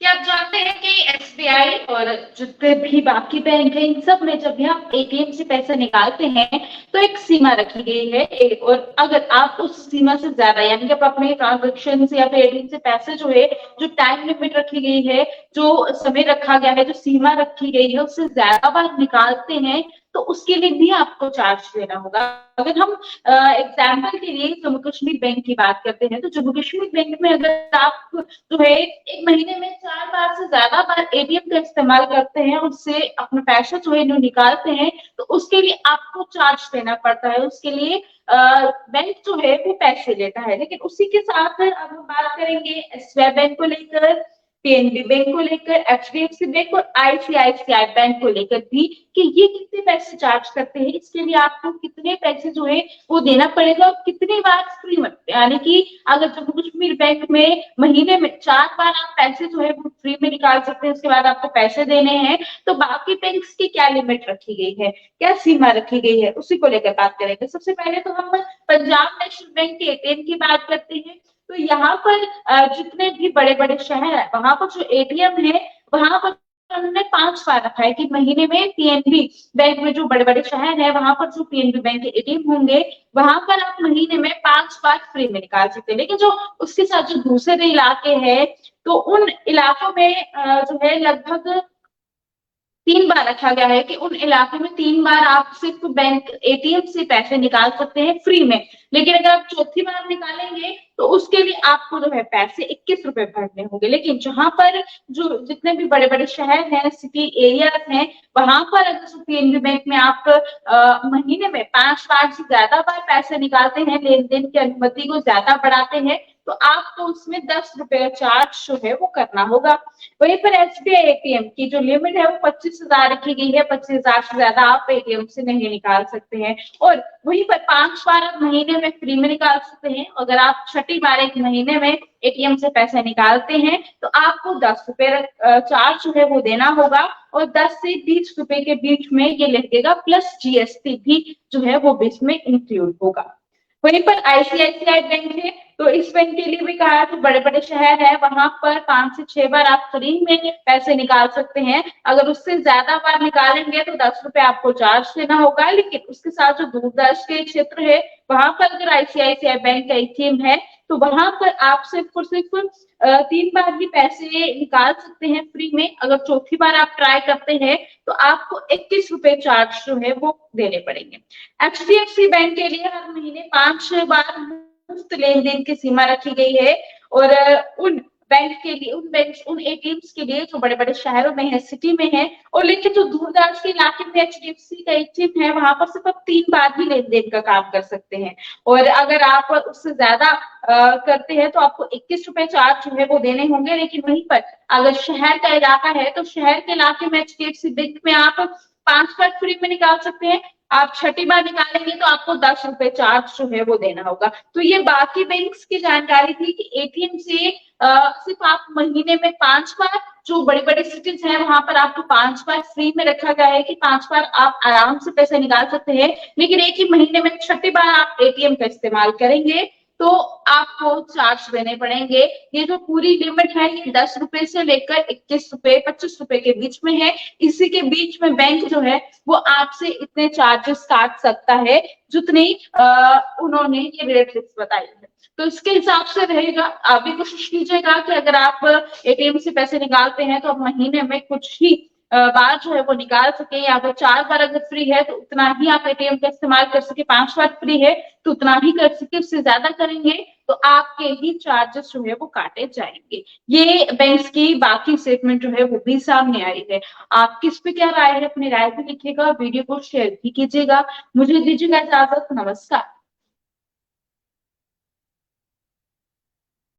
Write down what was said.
क्या आप जानते हैं कि एसबीआई और जितने भी बाकी बैंक हैं इन सब में जब भी आप एटीएम से पैसा निकालते हैं तो एक सीमा रखी गई है और अगर आप उस सीमा से ज्यादा यानी कि आप अपने ट्रांजेक्शन से या फिर एटीएम से पैसे जो है जो टाइम लिमिट रखी गई है जो समय रखा गया है जो सीमा रखी गई है उससे ज्यादा बार निकालते हैं तो उसके लिए भी आपको चार्ज देना होगा। अगर हम एग्जाम्पल के लिए जम्मू कश्मीर बैंक की बात करते हैं तो जम्मू कश्मीर बैंक में अगर आप जो है एक महीने में 4 बार से ज्यादा बार एटीएम का इस्तेमाल करते हैं उससे अपना पैसा जो है निकालते हैं तो उसके लिए आपको चार्ज देना पड़ता है। उसके लिए बैंक जो है वो पैसे लेता है। लेकिन उसी के साथ अब हम बात करेंगे एसबीआई बैंक को लेकर, पीएनबी बैंक को लेकर, एचडीएफसी बैंक और आईसीआईसीआई बैंक को लेकर भी कि ये कितने पैसे चार्ज करते हैं, इसके लिए आपको कितने पैसे जो है वो देना पड़ेगा और कितनी बार फ्री में, यानी कि अगर जम्मू कश्मीर बैंक में महीने में 4 बार आप पैसे जो है वो फ्री में निकाल सकते हैं उसके बाद आपको पैसे देने हैं तो बाकी बैंक्स की क्या लिमिट रखी गई है, क्या सीमा रखी गई है, उसी को लेकर बात करेंगे। सबसे पहले तो हम पंजाब नेशनल बैंक के एटीएम की बात करते हैं। तो यहाँ पर जितने भी बड़े बड़े शहर है वहां पर जो एटीएम है वहां पर उन्होंने 5 बार रखा है कि महीने में पीएनबी बैंक में जो बड़े बड़े शहर है वहां पर जो पीएनबी बैंक के एटीएम होंगे वहां पर आप महीने में 5 बार फ्री में निकाल सकते हैं। लेकिन जो उसके साथ जो दूसरे इलाके हैं तो उन इलाकों में जो है लगभग 3 बार रखा गया है कि उन इलाके में 3 बार आप सिर्फ बैंक एटीएम से पैसे निकाल सकते हैं फ्री में। लेकिन अगर आप चौथी बार निकालेंगे तो उसके लिए आपको जो है पैसे 21 रुपए भरने होंगे। लेकिन जहां पर जो जितने भी बड़े बड़े शहर हैं सिटी एरियाज हैं वहां पर अगर पीएनबी बैंक में आप महीने में 5 बार से ज्यादा बार पैसे निकालते हैं, लेन देन की अनुमति को ज्यादा बढ़ाते हैं तो आपको उसमें 10 रुपए चार्ज जो है वो करना होगा। वहीं पर एसबीआई एटीएम की जो लिमिट है वो 25,000 रखी गई है। 25,000 से ज्यादा आप एटीएम से नहीं निकाल सकते हैं और वहीं पर 5 बार आप महीने में फ्री में निकाल सकते हैं। अगर आप छठी बार एक महीने में एटीएम से पैसे निकालते हैं तो आपको 10 रुपए चार्ज जो है वो देना होगा और 10 से 20 रुपए के बीच में ये लगेगा प्लस जीएसटी भी जो है वो बीच में इंक्लूड होगा। वहीं पर आईसीआईसीआई बैंक है तो इस बैंक के लिए भी कहा है तो बड़े बड़े शहर है वहां पर 5 से 6 बार आप फ्री में पैसे निकाल सकते हैं। अगर उससे ज्यादा बार निकालेंगे तो 10 रुपए आपको चार्ज देना होगा। लेकिन उसके साथ जो दूरदर्श के क्षेत्र है वहां पर अगर आईसीआईसीआई बैंक का एटीएम है तो वहां पर आप सिर्फ और सिर्फ 3 बार ही पैसे निकाल सकते हैं फ्री में। अगर चौथी बार आप ट्राई करते हैं तो आपको 21 रुपए चार्ज जो है वो देने पड़ेंगे। एचडीएफसी बैंक के लिए हर महीने 5 बार मुफ्त लेन देन की सीमा रखी गई है और उन बैंक के लिए उन एटीएम्स के लिए जो बड़े बड़े शहरों में है सिटी में है और लेकिन जो दूरदराज के इलाके में एचडीएफसी का एटीएम है वहां पर सिर्फ आप 3 बार ही लेन देन का काम कर सकते हैं और अगर आप उससे ज्यादा करते हैं तो आपको 21 रुपए चार्ज जो है वो देने होंगे। लेकिन वहीं पर अगर शहर का इलाका है तो शहर के इलाके में एचडीएफसी बैंक में आप 5 बार फ्री में निकाल सकते हैं। आप छठी बार निकालेंगे तो आपको 10 रुपए चार्ज जो है वो देना होगा। तो ये बाकी बैंक्स की जानकारी थी कि एटीएम से सिर्फ आप महीने में 5 बार, जो बड़े बड़े सिटीज हैं वहां पर आपको 5 बार फ्री में रखा गया है कि 5 बार आप आराम से पैसे निकाल सकते हैं। लेकिन एक ही महीने में छठी बार आप एटीएम का इस्तेमाल करेंगे तो आपको चार्ज देने पड़ेंगे। ये जो पूरी लिमिट है ये 10 रुपए से लेकर 21 रुपए 25 रुपए के बीच में है। इसी के बीच में बैंक जो है वो आपसे इतने चार्जेस काट सकता है जितनी उन्होंने ये रेट लिस्ट बताई है। तो इसके हिसाब से रहेगा। आप भी कोशिश कीजिएगा कि अगर आप एटीएम से पैसे निकालते हैं तो आप महीने में कुछ ही बार जो है वो निकाल सके या फिर 4 बार अगर फ्री है तो उतना ही आप एटीएम का इस्तेमाल कर सके, 5 बार फ्री है तो उतना ही कर सके, उससे ज्यादा करेंगे तो आपके ही चार्जेस जो है वो काटे जाएंगे। ये बैंक्स की बाकी स्टेटमेंट जो है वो भी सामने आई है। आप किस पे क्या राय है अपनी राय भी लिखिएगा, वीडियो को शेयर भी कीजिएगा। मुझे दीजिएगा इजाजत, नमस्कार।